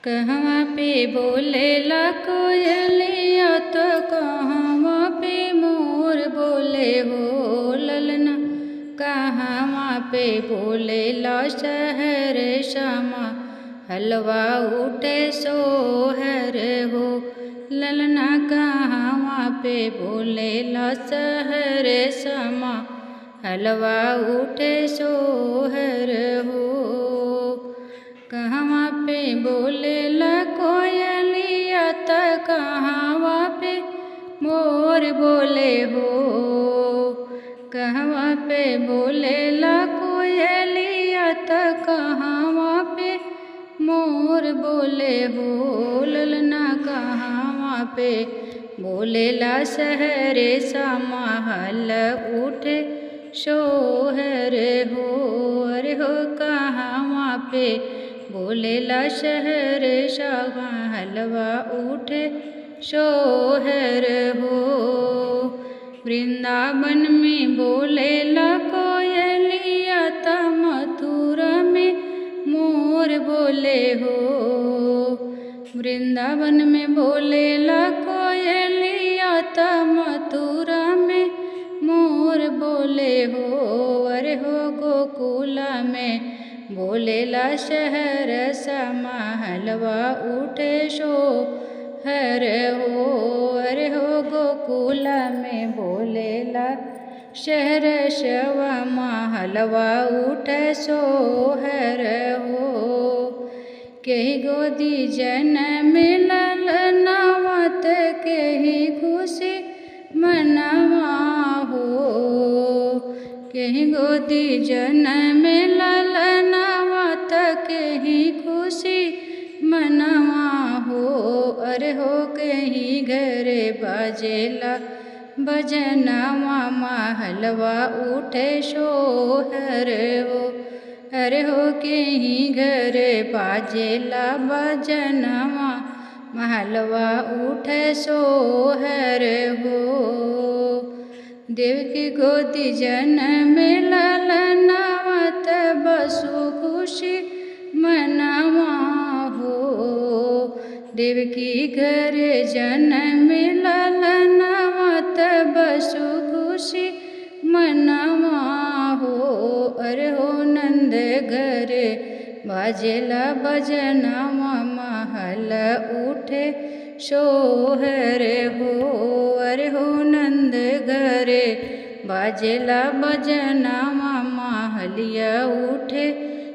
कहवा पे बोलेला कोयलिया तो कहवा पे मोर बोले हो ललना। कहवा पे बोलेला शहर श्यामा हलवा उठे सोहर हो ललना। कहवा पे बोलेला शहर श्यामा हलवा उठे सोहर हो। कहवा पे बोलेला कोयलिया त कहवा पे मोर बोले हो। कहवा पे बोलेला कोयलिया त कहवा पे मोर बोले हो ललना। कहवा पे बोलेला शहर श्यामा हल उठे सोहर हो। अरे हो कहवा पे बोलेला शहर श्यामा हलवा उठे सोहर हो। वृंदावन में बोलेला कोयलिया त मथुरा में मोर बोले हो। वृंदावन में बोलेला कोयलिया त मथुरा में मोर बोले हो। अरे हो गोकुला में बोलेला शहर श्यामा हलवा उठे सोहर हो। अरे हो गोकुला में बोलेला शहर श्यामा हलवा उठे सोहर हो। केही गोदी जन्म ललनावत केही खुशी मनावा हो। केही गोदी जन्म ललनावत केही खुशी मनावा हो। अरे हो केही घरे बाजेला बजनावा महलवा उठे सोहर हो। अरे हो केही घरे बाजेला बजनावा महलवा उठे सोहर हो। देव की गोदी जन्म ललनावत बसु खुशी मनावा हो। देव की घर जन्म ललनावत बसु खुशी मनावा हो। अरे हो नंद घर बाजेला बजनावा महल उठे सोहर हो। अरे हो नंद घरे बाजेला बजनावा महलिया उठे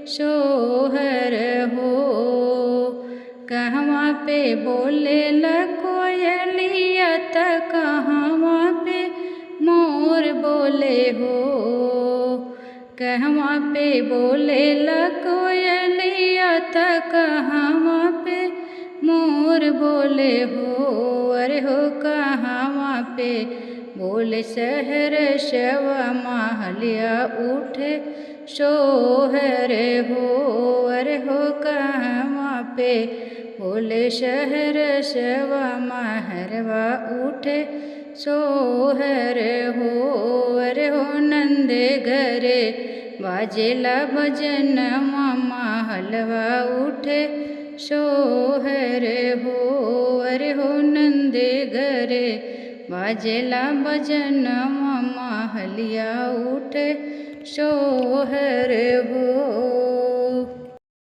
सोहर हो। कहवा पे बोलेला कोयलिया त कहवा पे मोर बोले हो। कहवा पे बोलेला कोयलिया त कहवा पे मोर बोले हो। अरे हो कहवा पे बोले शहर श्यामा हलिया उठे सोहर हो। अरे हो कहवा पे बोले शहर श्यामा हलवा उठे सोहर हो। अरे हो नंद घरे बाजेला बजनवा महलवा उठे सोहर हो। अरे हो नंद घरे बाजेला बजनवा महलिया उठे सोहर हो।